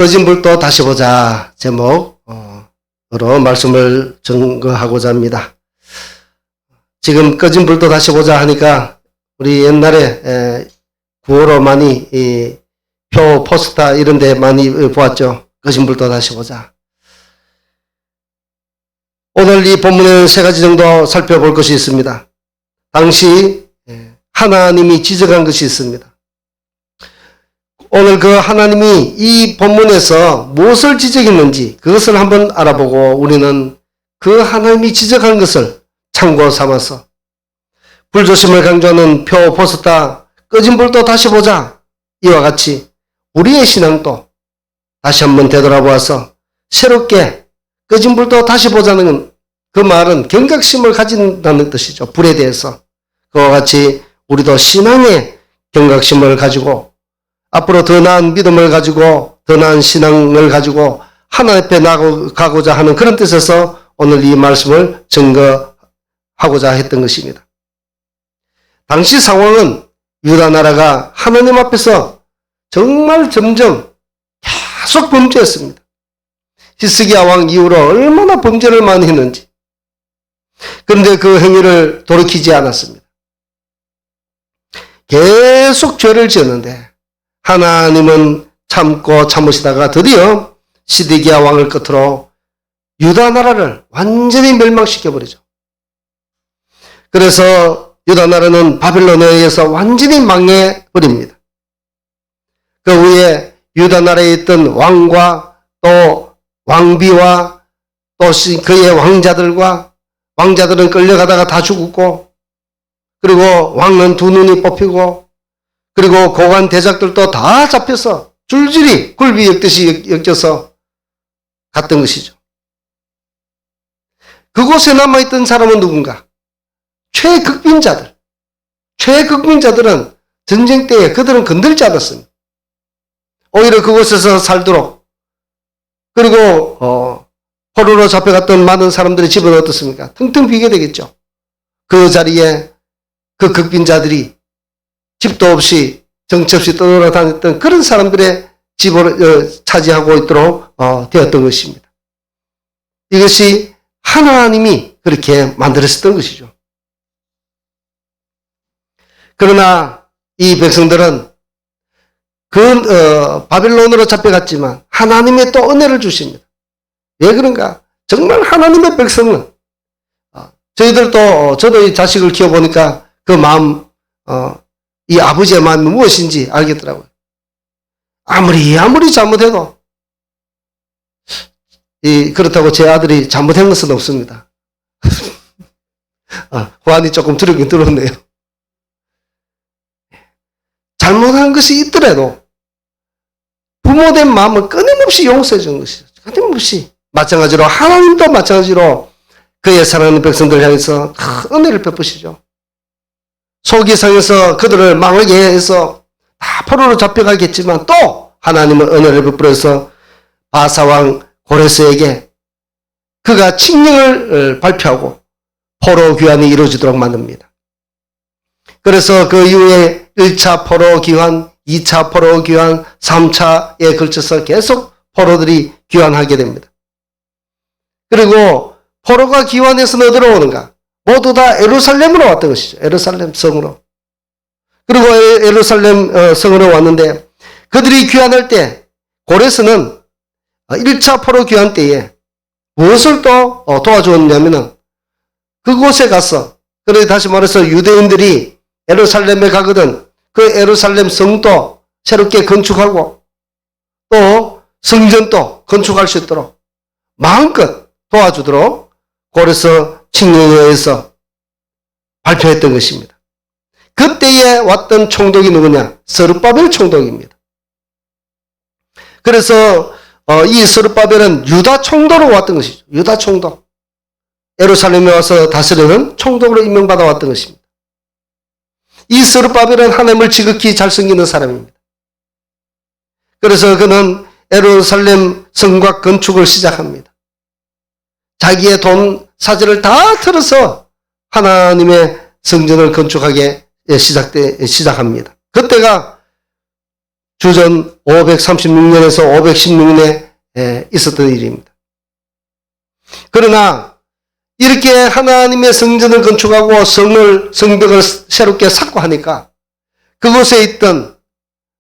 꺼진 불도 다시 보자 제목으로 말씀을 증거하고자 합니다. 지금 꺼진 불도 다시 보자 하니까 우리 옛날에 구호로 많이 표 포스터 이런 데 많이 보았죠. 꺼진 불도 다시 보자. 오늘 이 본문에는 세 가지 정도 살펴볼 것이 있습니다. 당시 하나님이 지적한 것이 있습니다. 오늘 그 하나님이 이 본문에서 무엇을 지적했는지 그것을 한번 알아보고 우리는 그 하나님이 지적한 것을 참고 삼아서 불조심을 강조하는 표 포스터 꺼진 불도 다시 보자 이와 같이 우리의 신앙도 다시 한번 되돌아보아서 새롭게 꺼진 불도 다시 보자는 그 말은 경각심을 가진다는 뜻이죠. 불에 대해서. 그와 같이 우리도 신앙의 경각심을 가지고 앞으로 더 나은 믿음을 가지고 더 나은 신앙을 가지고 하나님 앞에 나아가고자 하는 그런 뜻에서 오늘 이 말씀을 증거하고자 했던 것입니다. 당시 상황은 유다 나라가 하나님 앞에서 정말 점점 계속 범죄했습니다. 히스기야 왕 이후로 얼마나 범죄를 많이 했는지. 그런데 그 행위를 돌이키지 않았습니다. 계속 죄를 지었는데 하나님은 참고 참으시다가 드디어 시드기야 왕을 끝으로 유다 나라를 완전히 멸망시켜버리죠. 그래서 유다 나라는 바빌론에 의해서 완전히 망해버립니다. 그 후에 유다 나라에 있던 왕과 또 왕비와 또 그의 왕자들은 끌려가다가 다 죽었고 그리고 왕은 두 눈이 뽑히고 그리고 고관 대작들도 다 잡혀서 줄줄이 굴비 엮듯이 엮여서 갔던 것이죠. 그곳에 남아있던 사람은 누군가? 최극빈자들. 최극빈자들은 전쟁 때에 그들은 건들지 않았습니다. 오히려 그곳에서 살도록 그리고 포로로 잡혀갔던 많은 사람들의 집은 어떻습니까? 텅텅 비게 되겠죠. 그 자리에 그 극빈자들이 집도 없이 정처 없이 떠돌아다녔던 그런 사람들의 집을 차지하고 있도록 되었던 것입니다. 이것이 하나님이 그렇게 만들었던 것이죠. 그러나 이 백성들은 바빌론으로 잡혀갔지만 하나님의 또 은혜를 주십니다. 왜 그런가? 정말 하나님의 백성은 저도 이 자식을 키워보니까 그 마음 이 아버지의 마음이 무엇인지 알겠더라고요. 아무리 잘못해도 그렇다고 제 아들이 잘못한 것은 없습니다. 호환이 조금 들었긴 들었네요. 잘못한 것이 있더라도 부모된 마음을 끊임없이 용서해 주는 것이죠. 끊임없이. 마찬가지로 하나님도 마찬가지로 그의 사랑하는 백성들을 향해서 큰 은혜를 베푸시죠. 소기상에서 그들을 망하게 해서 다 포로로 잡혀가겠지만 또 하나님은 은혜를 베풀어서 바사왕 고레스에게 그가 칙령을 발표하고 포로 귀환이 이루어지도록 만듭니다. 그래서 그 이후에 1차 포로 귀환, 2차 포로 귀환, 3차에 걸쳐서 계속 포로들이 귀환하게 됩니다. 그리고 포로가 귀환해서 어디로 오는가? 모두 다 예루살렘으로 왔던 것이죠. 예루살렘 성으로. 그리고 예루살렘 성으로 왔는데 그들이 귀환할 때 고레스는 1차 포로 귀환 때에 무엇을 또 도와주었냐면은 그곳에 가서 그래 다시 말해서 유대인들이 예루살렘에 가거든 그 예루살렘 성도 새롭게 건축하고 또 성전도 건축할 수 있도록 마음껏 도와주도록 고레스 칙령에 의해서 발표했던 것입니다. 그때에 왔던 총독이 누구냐? 스룹바벨 총독입니다. 그래서 이 스룹바벨은 유다 총독으로 왔던 것이죠. 유다 총독. 예루살렘에 와서 다스리는 총독으로 임명받아 왔던 것입니다. 이 스룹바벨은 하나님을 지극히 잘 섬기는 사람입니다. 그래서 그는 예루살렘 성곽 건축을 시작합니다. 자기의 돈 사재를 다 틀어서 하나님의 성전을 건축하게 시작합니다. 그때가 주전 536년에서 516년에 있었던 일입니다. 그러나 이렇게 하나님의 성전을 건축하고 성벽을 새롭게 쌓고 하니까 그곳에 있던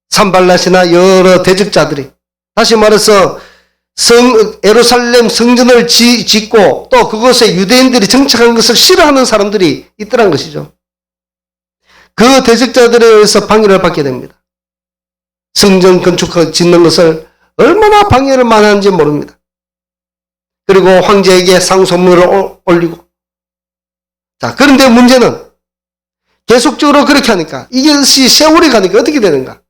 산발랏이나 여러 대적자들이, 다시 말해서 예루살렘 성전을 짓고 또 그곳에 유대인들이 정착한 것을 싫어하는 사람들이 있더란 것이죠. 그 대적자들에 의해서 방해를 받게 됩니다. 성전 건축 짓는 것을 얼마나 방해를 많이 하는지 모릅니다. 그리고 황제에게 상소문을 올리고. 자, 그런데 문제는 계속적으로 그렇게 하니까 이것이 세월이 가니까 어떻게 되는가?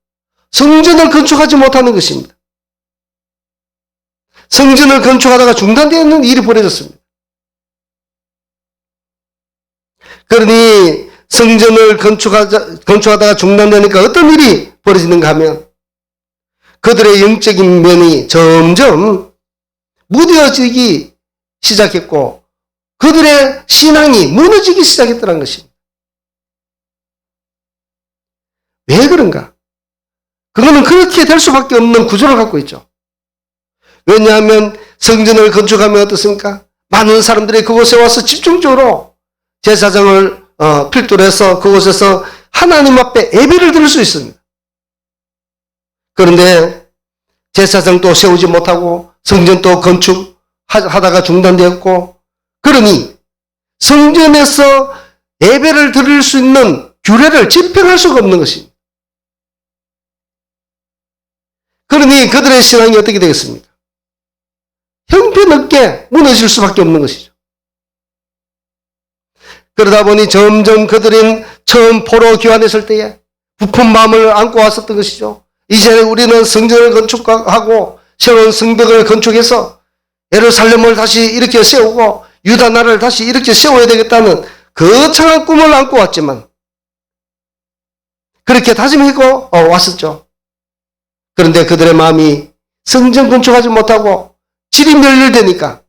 성전을 건축하지 못하는 것입니다. 성전을 건축하다가 중단되는 일이 벌어졌습니다. 그러니 성전을 건축하다가 중단되니까 어떤 일이 벌어지는가 하면 그들의 영적인 면이 점점 무뎌지기 시작했고 그들의 신앙이 무너지기 시작했다는 것입니다. 왜 그런가? 그거는 그렇게 될 수밖에 없는 구조를 갖고 있죠. 왜냐하면 성전을 건축하면 어떻습니까? 많은 사람들이 그곳에 와서 집중적으로 제사장을 필두로 해서 그곳에서 하나님 앞에 예배를 드릴 수 있습니다. 그런데 제사장도 세우지 못하고 성전도 건축하다가 중단되었고, 그러니 성전에서 예배를 드릴 수 있는 규례를 집행할 수가 없는 것입니다. 그러니 그들의 신앙이 어떻게 되겠습니까? 형편없게 무너질 수밖에 없는 것이죠. 그러다 보니 점점 그들은 처음 포로 귀환했을 때에 부푼 마음을 안고 왔었던 것이죠. 이제 우리는 성전을 건축하고 새로운 성벽을 건축해서 예루살렘을 다시 이렇게 세우고 유다 나라를 다시 이렇게 세워야 되겠다는 거창한 꿈을 안고 왔지만 그렇게 다짐하고 왔었죠. 그런데 그들의 마음이 성전 건축하지 못하고 질이 멸렬되니까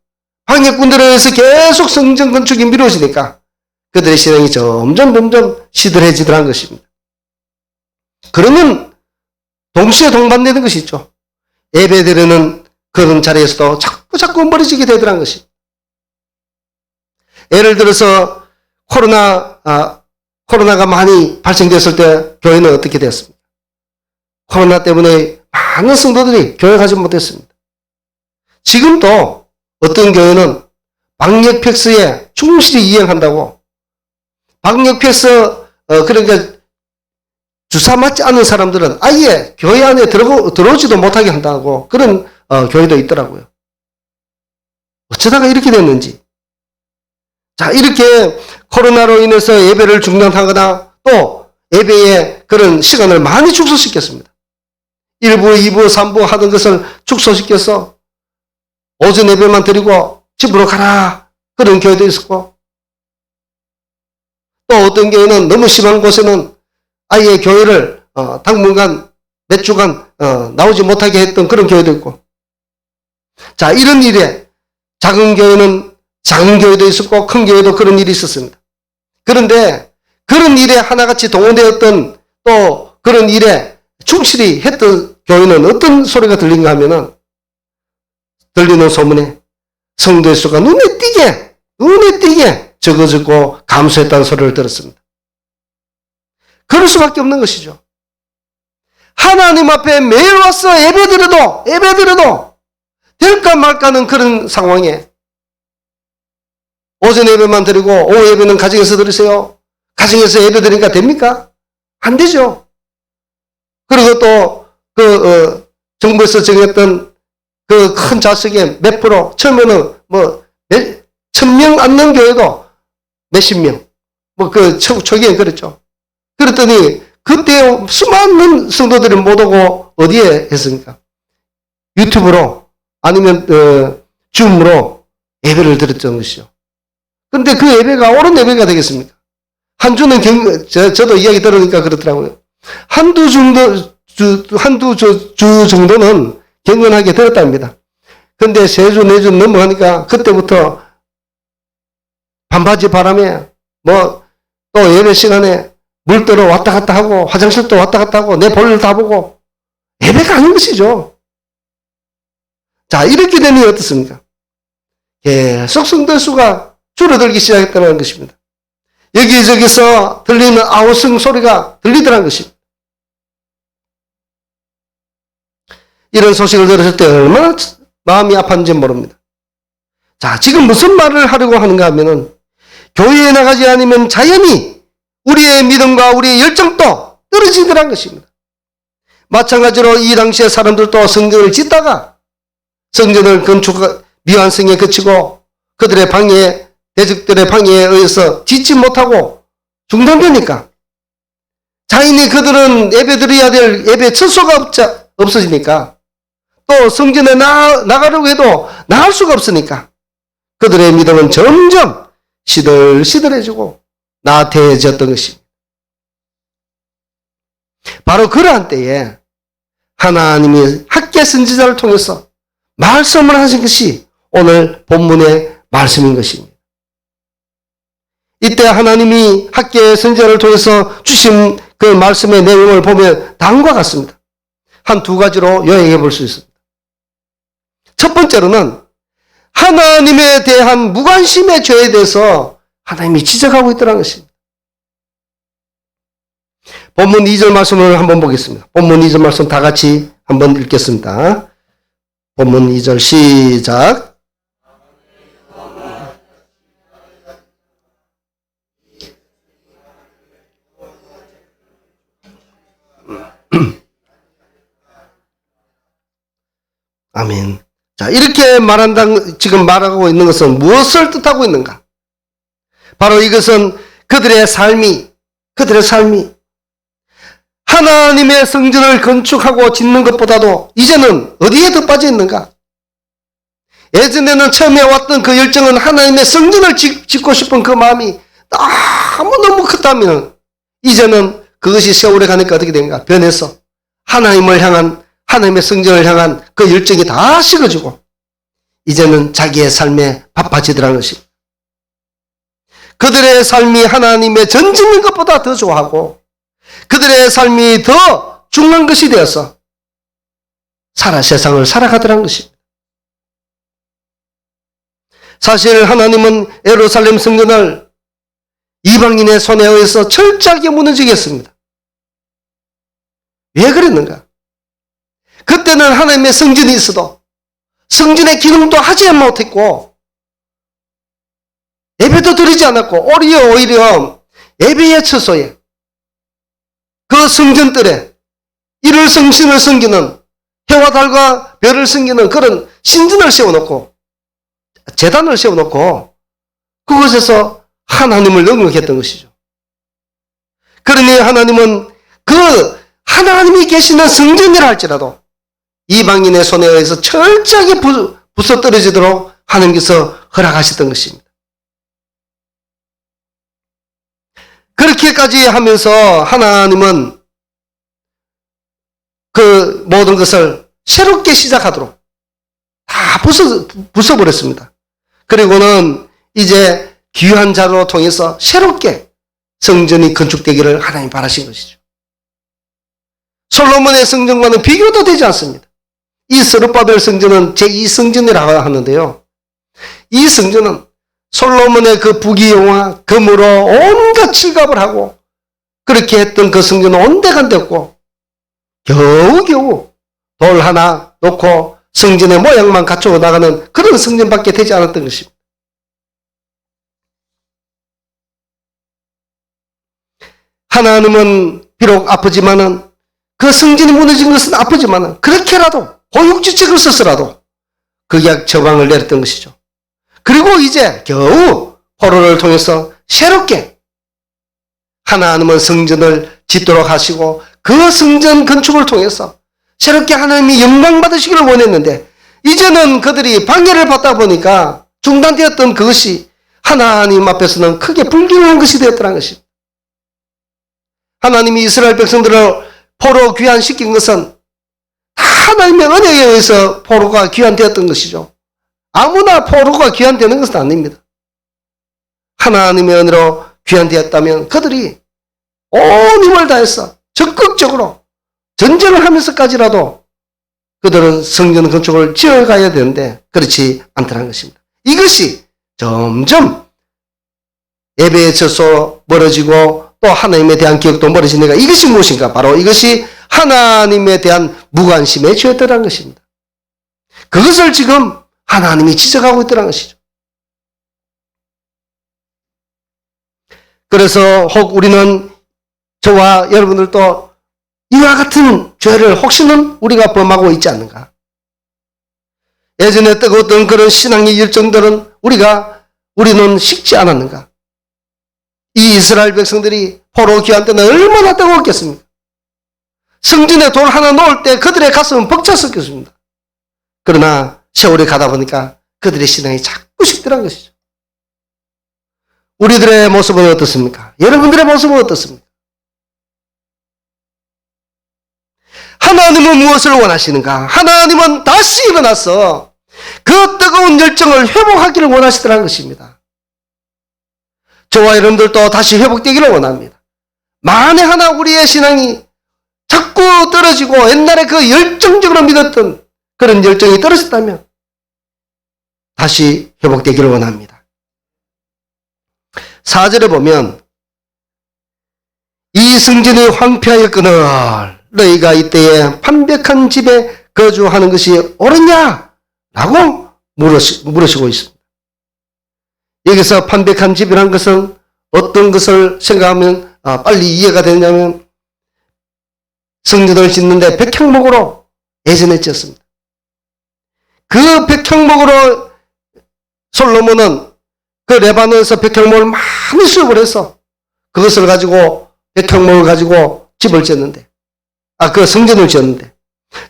방해꾼들에 의해서 계속 성전 건축이 미뤄지니까 그들의 신앙이 점점 시들해지더란 것입니다. 그러면 동시에 동반되는 것이 있죠. 예배드리는 그런 자리에서도 자꾸 멀어지게 되더란 것입니다. 예를 들어서 코로나가 많이 발생됐을 때 교회는 어떻게 되었습니까? 코로나 때문에 많은 성도들이 교회 가지 못했습니다. 지금도 어떤 교회는 방역 패스에 충실히 이행한다고, 방역 패스 그러니까 주사 맞지 않은 사람들은 아예 교회 안에 들어오지도 못하게 한다고 그런 교회도 있더라고요. 어쩌다가 이렇게 됐는지. 자, 이렇게 코로나로 인해서 예배를 중단하거나 또 예배의 그런 시간을 많이 축소시켰습니다. 1부, 2부, 3부 하던 것을 축소시켜서 오전 예배만 드리고 집으로 가라. 그런 교회도 있었고, 또 어떤 교회는 너무 심한 곳에는 아예 교회를 당분간 몇 주간 나오지 못하게 했던 그런 교회도 있고. 자, 이런 일에 작은 교회는 작은 교회도 있었고 큰 교회도 그런 일이 있었습니다. 그런데 그런 일에 하나같이 동원되었던 또 그런 일에 충실히 했던 교회는 어떤 소리가 들린가 하면은 들리는 소문에 성도의 수가 눈에 띄게 적어지고 감소했다는 소리를 들었습니다. 그럴 수밖에 없는 것이죠. 하나님 앞에 매일 와서 예배드려도 될까 말까는 그런 상황에 오전 예배만 드리고 오후 예배는 가정에서 드리세요. 가정에서 예배 드리니까 됩니까? 안 되죠. 그리고 또 정부에서 정했던 그 큰 좌석에 몇 프로, 처음에는 1000명 앉는 교회도 몇십 명, 초기엔 그랬죠. 그랬더니 그때 수많은 성도들이 못 오고 어디에 했습니까? 유튜브로 아니면 줌으로 예배를 드렸던 것이죠. 그런데 그 예배가 옳은 예배가 되겠습니까? 한 주는 저도 이야기 들으니까 그렇더라고요. 한두 주 정도는 경건하게 들었답니다. 근데 3주, 4주 넘어가니까 그때부터 반바지 바람에 또 예배 시간에 물 떠러 왔다 갔다 하고 화장실도 왔다 갔다 하고 내 볼일 다 보고 예배가 아닌 것이죠. 자, 이렇게 되니 어떻습니까? 계속 성도 수가 줄어들기 시작했다는 것입니다. 여기저기서 들리는 아우성 소리가 들리더라는 것입니다. 이런 소식을 들었을 때 얼마나 마음이 아팠는지 모릅니다. 자, 지금 무슨 말을 하려고 하는가 하면은 교회에 나가지 않으면 자연히 우리의 믿음과 우리의 열정도 떨어지더란 것입니다. 마찬가지로 이 당시에 사람들도 성전을 짓다가 성전을 건축 미완성에 그치고 그들의 방해, 대적들의 방해에 의해서 짓지 못하고 중단되니까 자연히 그들은 예배 드려야 될 예배 처소가 없어지니까 또 성전에 나가려고 해도 나갈 수가 없으니까 그들의 믿음은 점점 시들시들해지고 나태해졌던 것입니다. 바로 그러한 때에 하나님이 학개 선지자를 통해서 말씀을 하신 것이 오늘 본문의 말씀인 것입니다. 이때 하나님이 학개 선지자를 통해서 주신 그 말씀의 내용을 보면 다음과 같습니다. 한 두 가지로 요약해 볼 수 있습니다. 첫 번째로는 하나님에 대한 무관심의 죄에 대해서 하나님이 지적하고 있다는 것입니다. 본문 2절 말씀을 한번 보겠습니다. 본문 2절 말씀 다 같이 한번 읽겠습니다. 본문 2절 시작. 아멘. 자, 이렇게 지금 말하고 있는 것은 무엇을 뜻하고 있는가? 바로 이것은 그들의 삶이 하나님의 성전을 건축하고 짓는 것보다도 이제는 어디에 더 빠져 있는가? 예전에는 처음에 왔던 그 열정은 하나님의 성전을 짓고 싶은 그 마음이 너무 컸다면 이제는 그것이 세월에 가니까 어떻게 된가? 변해서 하나님의 성전을 향한 그 열정이 다 식어지고 이제는 자기의 삶에 바빠지더라는 것입니다. 그들의 삶이 하나님의 전 짓는 것보다 더 좋아하고 그들의 삶이 더 중요한 것이 되어서 세상을 살아가더라는 것입니다. 사실 하나님은 예루살렘 성전을 이방인의 손에 의해서 철저하게 무너지게 했습니다. 왜 그랬는가? 그때는 하나님의 성전이 있어도 성전의 기능도 하지 못했고 예배도 드리지 않았고 오히려 예배의 처소에 그 성전들에 이를 성신을 섬기는 해와 달과 별을 섬기는 그런 신전을 세워놓고 제단을 세워놓고 그곳에서 하나님을 영접했던 것이죠. 그러니 하나님은 그 하나님이 계시는 성전이라 할지라도 이방인의 손에 의해서 철저하게 부숴떨어지도록 하나님께서 허락하셨던 것입니다. 그렇게까지 하면서 하나님은 그 모든 것을 새롭게 시작하도록 다 부숴버렸습니다. 그리고는 이제 귀한 자로 통해서 새롭게 성전이 건축되기를 하나님 바라신 것이죠. 솔로몬의 성전과는 비교도 되지 않습니다. 이 스룹바벨 성전은 제2성전이라고 하는데요. 이 성전은 솔로몬의 그 부귀영화, 금으로 온갖 칠갑을 하고 그렇게 했던 그 성전은 온데간데 없고 겨우겨우 돌 하나 놓고 성전의 모양만 갖추어 나가는 그런 성전밖에 되지 않았던 것입니다. 하나님은 비록 아프지만은 그 성전이 무너진 것은 아프지만은 그렇게라도 고육지책을 써서라도 극약 처방을 내렸던 것이죠. 그리고 이제 겨우 포로를 통해서 새롭게 하나님은 성전을 짓도록 하시고 그 성전 건축을 통해서 새롭게 하나님이 영광 받으시기를 원했는데 이제는 그들이 방해를 받다 보니까 중단되었던 그것이 하나님 앞에서는 크게 불경한 것이 되었다는 것입니다. 하나님이 이스라엘 백성들을 포로 귀환시킨 것은 다 하나님의 은혜에 의해서 포로가 귀환되었던 것이죠. 아무나 포로가 귀환되는 것은 아닙니다. 하나님의 은혜로 귀환되었다면 그들이 온 힘을 다해서 적극적으로 전쟁을 하면서까지라도 그들은 성전 건축을 지어가야 되는데 그렇지 않다는 것입니다. 이것이 점점 예배의 처소 멀어지고 또 하나님에 대한 기억도 멀어지니까 이것이 무엇인가? 바로 이것이 하나님에 대한 무관심의 죄였다는 것입니다. 그것을 지금 하나님이 지적하고 있다는 것이죠. 그래서 혹 우리는 저와 여러분들도 이와 같은 죄를 혹시는 우리가 범하고 있지 않는가? 예전에 뜨거웠던 그런 신앙의 열정들은 우리는 식지 않았는가? 이 이스라엘 백성들이 포로 귀환 때는 얼마나 뜨거웠겠습니까? 성전에 돌 하나 놓을 때 그들의 가슴은 벅찼었겠습니다. 그러나 세월이 가다 보니까 그들의 신앙이 자꾸 식더란 것이죠. 우리들의 모습은 어떻습니까? 여러분들의 모습은 어떻습니까? 하나님은 무엇을 원하시는가? 하나님은 다시 일어나서 그 뜨거운 열정을 회복하기를 원하시더라는 것입니다. 저와 여러분들도 다시 회복되기를 원합니다. 만에 하나 우리의 신앙이 자꾸 떨어지고 옛날에 그 열정적으로 믿었던 그런 열정이 떨어졌다면 다시 회복되기를 원합니다. 4절에 보면 이 성전이 황폐하였거늘 너희가 이때에 판벽한 집에 거주하는 것이 옳으냐? 라고 물으시고 있습니다. 여기서 판벽한 집이라는 것은 어떤 것을 생각하면 빨리 이해가 되냐면 성전을 짓는데 백향목으로 예전에 지었습니다. 그 백향목으로 솔로몬은 그 레바논에서 백향목을 많이 수입을 해서 그것을 가지고 백향목을 가지고 집을 지었는데 그 성전을 지었는데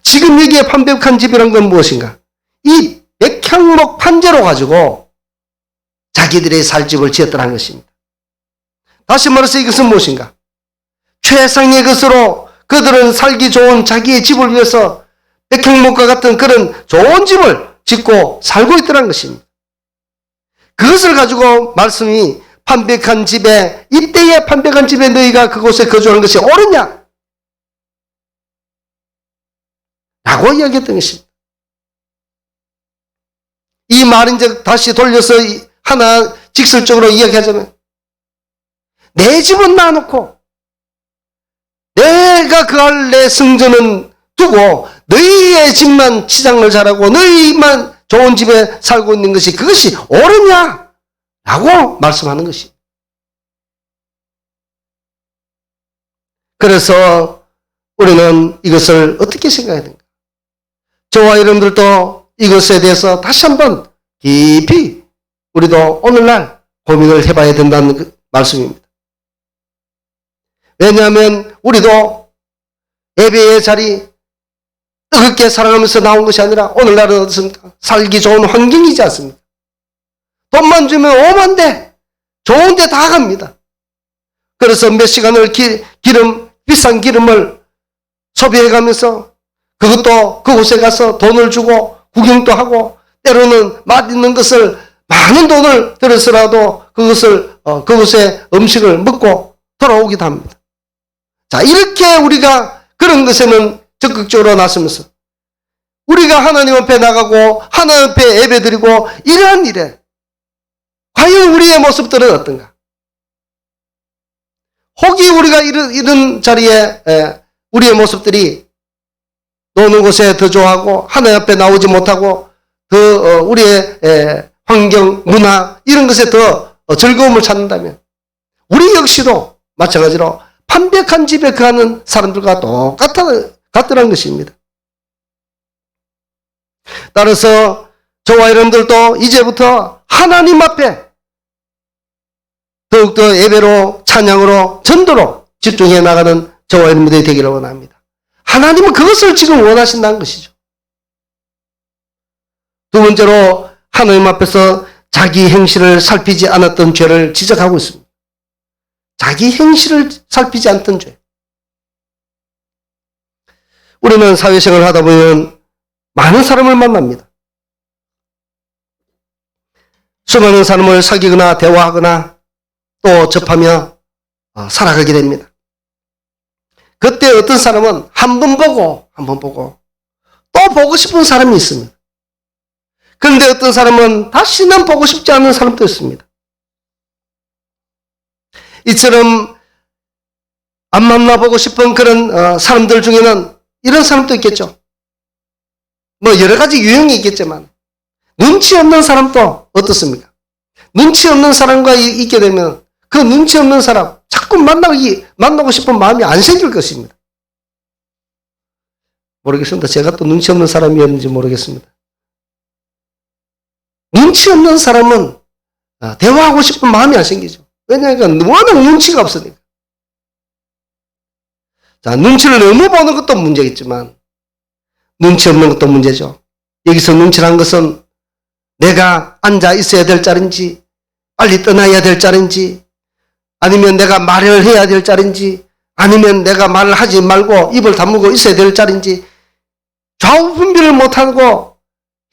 지금 여기에 판벽한 집이란 건 무엇인가? 이 백향목 판재로 가지고 자기들의 살 집을 지었다는 것입니다. 다시 말해서 이것은 무엇인가? 최상의 것으로 그들은 살기 좋은 자기의 집을 위해서 백향목과 같은 그런 좋은 집을 짓고 살고 있더라는 것입니다. 그것을 가지고 말씀이 판벽한 집에 이때에 판벽한 집에 너희가 그곳에 거주하는 것이 옳으냐? 라고 이야기했던 것입니다. 이 말은 이제 다시 돌려서 하나 직설적으로 이야기하자면 내 집은 놔놓고 내가 그 내 성전은 두고 너희의 집만 치장을 잘하고 너희만 좋은 집에 살고 있는 것이 그것이 옳으냐? 라고 말씀하는 것입니다. 그래서 우리는 이것을 어떻게 생각해야 되는가? 저와 여러분들도 이것에 대해서 다시 한번 깊이 우리도 오늘날 고민을 해봐야 된다는 그 말씀입니다. 왜냐하면 우리도 예배의 자리 뜨겁게 사랑하면서 나온 것이 아니라 오늘날은 어떻습니까? 살기 좋은 환경이지 않습니까? 돈만 주면 오만 대, 좋은 데 다 갑니다. 그래서 몇 시간을 비싼 기름을 소비해가면서 그것도 그곳에 가서 돈을 주고 구경도 하고 때로는 맛있는 것을 많은 돈을 들여서라도 그곳에 음식을 먹고 돌아오기도 합니다. 자, 이렇게 우리가 그런 것에는 적극적으로 나서면서 우리가 하나님 앞에 나가고 하나님 앞에 예배드리고 이러한 일에 과연 우리의 모습들은 어떤가? 혹이 우리가 이런 자리에 우리의 모습들이 노는 곳에 더 좋아하고 하나님 앞에 나오지 못하고 더 우리의 환경, 문화 이런 것에 더 즐거움을 찾는다면 우리 역시도 마찬가지로 판벽한 집에 거하는 사람들과 같더라는 것입니다. 따라서 저와 여러분들도 이제부터 하나님 앞에 더욱더 예배로 찬양으로 전도로 집중해 나가는 저와 여러분들이 되기를 원합니다. 하나님은 그것을 지금 원하신다는 것이죠. 두 번째로 하나님 앞에서 자기 행실을 살피지 않았던 죄를 지적하고 있습니다. 자기 행실을 살피지 않던 죄. 우리는 사회생활을 하다 보면 많은 사람을 만납니다. 수많은 사람을 사귀거나 대화하거나 또 접하며 살아가게 됩니다. 그때 어떤 사람은 한 번 보고 또 보고 싶은 사람이 있습니다. 그런데 어떤 사람은 다시는 보고 싶지 않은 사람도 있습니다. 이처럼 안 만나보고 싶은 그런 사람들 중에는 이런 사람도 있겠죠. 뭐 여러 가지 유형이 있겠지만 눈치 없는 사람도 어떻습니까? 눈치 없는 사람과 있게 되면 그 눈치 없는 사람 자꾸 만나고 싶은 마음이 안 생길 것입니다. 모르겠습니다. 제가 또 눈치 없는 사람이었는지 모르겠습니다. 눈치 없는 사람은 대화하고 싶은 마음이 안 생기죠. 왜냐하면 워낙 눈치가 없으니까. 자, 눈치를 너무 보는 것도 문제겠지만 눈치 없는 것도 문제죠. 여기서 눈치란 것은 내가 앉아 있어야 될 자리인지 빨리 떠나야 될 자리인지 아니면 내가 말을 해야 될 자리인지 아니면 내가 말을 하지 말고 입을 다물고 있어야 될 자리인지 좌우 분별을 못하고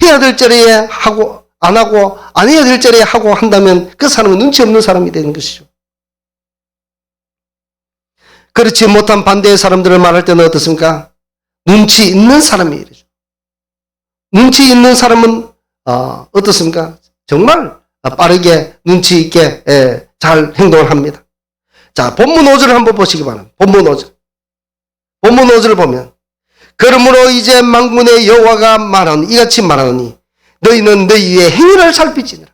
해야 될 자리에 하고 안 하고 안 해야 될 자리에 하고 한다면 그 사람은 눈치 없는 사람이 되는 것이죠. 그렇지 못한 반대의 사람들을 말할 때는 어떻습니까? 눈치 있는 사람이에요. 눈치 있는 사람은 어떻습니까? 정말 빠르게 눈치 있게 잘 행동을 합니다. 자, 본문 5절을 한번 보시기 바랍니다. 본문 5절. 본문 5절을 보면 그러므로 이제 만군의 여호와가 말하니 이같이 말하노니 너희는 너희의 행위를 살피지니라.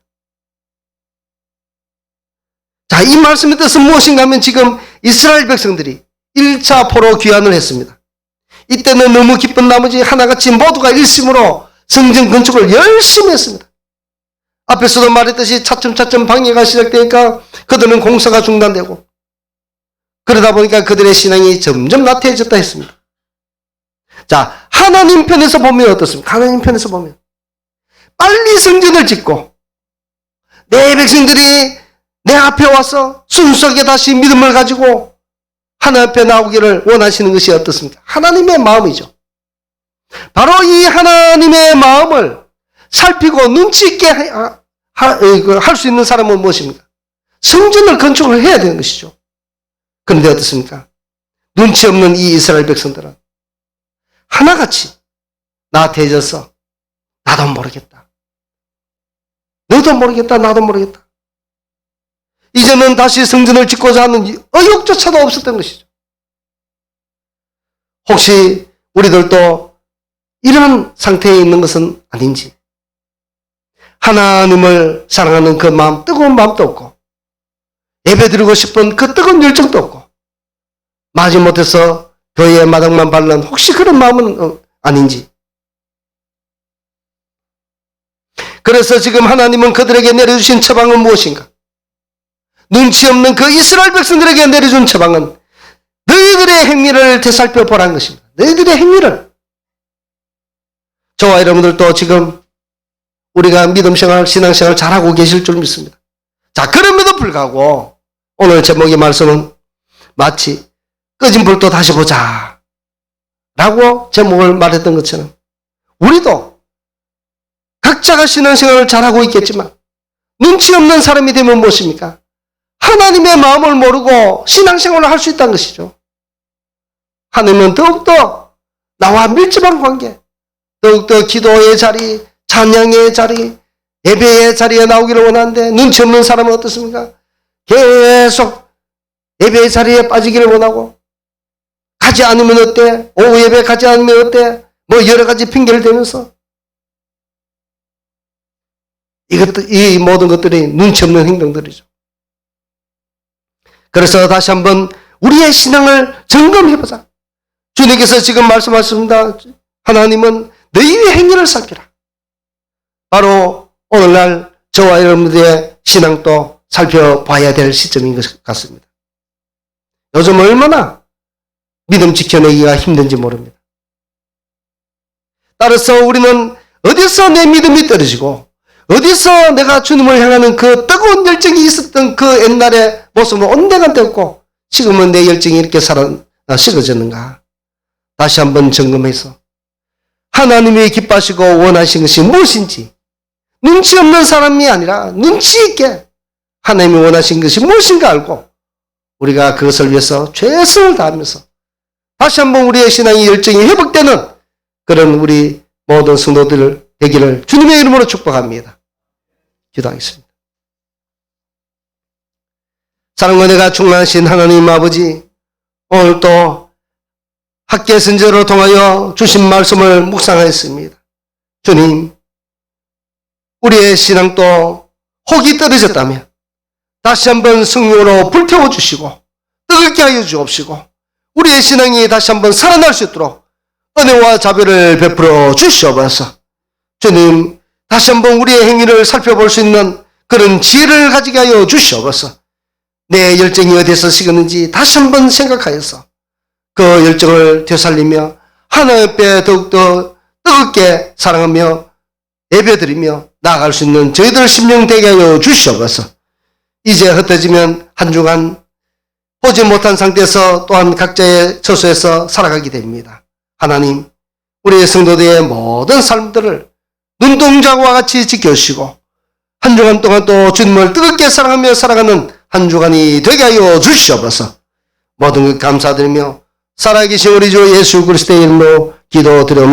자, 이 말씀의 뜻은 무엇인가 하면 지금 이스라엘 백성들이 1차 포로 귀환을 했습니다. 이때는 너무 기쁜 나머지 하나같이 모두가 일심으로 성전 건축을 열심히 했습니다. 앞에서도 말했듯이 차츰차츰 방해가 시작되니까 그들은 공사가 중단되고 그러다 보니까 그들의 신앙이 점점 나태해졌다 했습니다. 자, 하나님 편에서 보면 어떻습니까? 하나님 편에서 보면 빨리 성전을 짓고 내 백성들이 내 앞에 와서 순수하게 다시 믿음을 가지고 하나님 앞에 나오기를 원하시는 것이 어떻습니까? 하나님의 마음이죠. 바로 이 하나님의 마음을 살피고 눈치 있게 할 수 있는 사람은 무엇입니까? 성전을 건축을 해야 되는 것이죠. 그런데 어떻습니까? 눈치 없는 이 이스라엘 백성들은 하나같이 나태해져서 나도 모르겠다. 너도 모르겠다. 나도 모르겠다. 이제는 다시 성전을 짓고자 하는 의욕조차도 없었던 것이죠. 혹시 우리들도 이런 상태에 있는 것은 아닌지, 하나님을 사랑하는 그 마음, 뜨거운 마음도 없고 예배드리고 싶은 그 뜨거운 열정도 없고 마지못해서 교회의 마당만 밟는 혹시 그런 마음은 아닌지. 그래서 지금 하나님은 그들에게 내려주신 처방은 무엇인가? 눈치 없는 그 이스라엘 백성들에게 내려준 처방은 너희들의 행위를 되살펴 보라는 것입니다. 너희들의 행위를. 저와 여러분들도 지금 우리가 믿음생활, 신앙생활 잘하고 계실 줄 믿습니다. 자, 그럼에도 불구하고 오늘 제목의 말씀은 마치 꺼진 불도 다시 보자 라고 제목을 말했던 것처럼 우리도 각자가 신앙생활을 잘하고 있겠지만 눈치 없는 사람이 되면 무엇입니까? 하나님의 마음을 모르고 신앙생활을 할 수 있다는 것이죠. 하나님은 더욱더 나와 밀접한 관계, 더욱더 기도의 자리, 찬양의 자리, 예배의 자리에 나오기를 원하는데 눈치 없는 사람은 어떻습니까? 계속 예배의 자리에 빠지기를 원하고 가지 않으면 어때? 오후 예배 가지 않으면 어때? 뭐 여러 가지 핑계를 대면서 이 모든 것들이 눈치 없는 행동들이죠. 그래서 다시 한번 우리의 신앙을 점검해보자. 주님께서 지금 말씀하셨습니다. 하나님은 너희의 행위를 살피라. 바로 오늘날 저와 여러분들의 신앙도 살펴봐야 될 시점인 것 같습니다. 요즘 얼마나 믿음 지켜내기가 힘든지 모릅니다. 따라서 우리는 어디서 내 믿음이 떨어지고 어디서 내가 주님을 향하는 그 뜨거운 열정이 있었던 그 옛날의 모습은 온데간데 없고 지금은 내 열정이 이렇게 식어졌는가? 다시 한번 점검해서 하나님이 기뻐하시고 원하신 것이 무엇인지 눈치 없는 사람이 아니라 눈치 있게 하나님이 원하신 것이 무엇인가 알고 우리가 그것을 위해서 최선을 다하면서 다시 한번 우리의 신앙의 열정이 회복되는 그런 우리 모든 성도들 되기를 주님의 이름으로 축복합니다. 기도하겠습니다. 사랑과 은혜가 충만하신 하나님 아버지, 오늘 또 학계 선제로 통하여 주신 말씀을 묵상하였습니다. 주님, 우리의 신앙도 혹이 떨어졌다면 다시 한번 성령으로 불태워 주시고 뜨겁게 하여 주옵시고 우리의 신앙이 다시 한번 살아날 수 있도록 은혜와 자비를 베풀어 주시옵소서. 주님, 다시 한번 우리의 행위를 살펴볼 수 있는 그런 지혜를 가지게 하여 주시옵소서. 내 열정이 어디서 식었는지 다시 한번 생각하여서 그 열정을 되살리며 하나님 앞에 더욱더 뜨겁게 사랑하며 예배드리며 나아갈 수 있는 저희들 심령 되게 하여 주시옵소서. 이제 흩어지면 한 주간 보지 못한 상태에서 또한 각자의 처소에서 살아가게 됩니다. 하나님, 우리의 성도들의 모든 삶들을 눈동자와 같이 지켜주시고 한 주간 동안 또 주님을 뜨겁게 사랑하며 살아가는 한 주간이 되게 하여 주시옵소서. 모든 것 감사드리며 살아계신 우리 주 예수 그리스도의 이름으로 기도드립니다.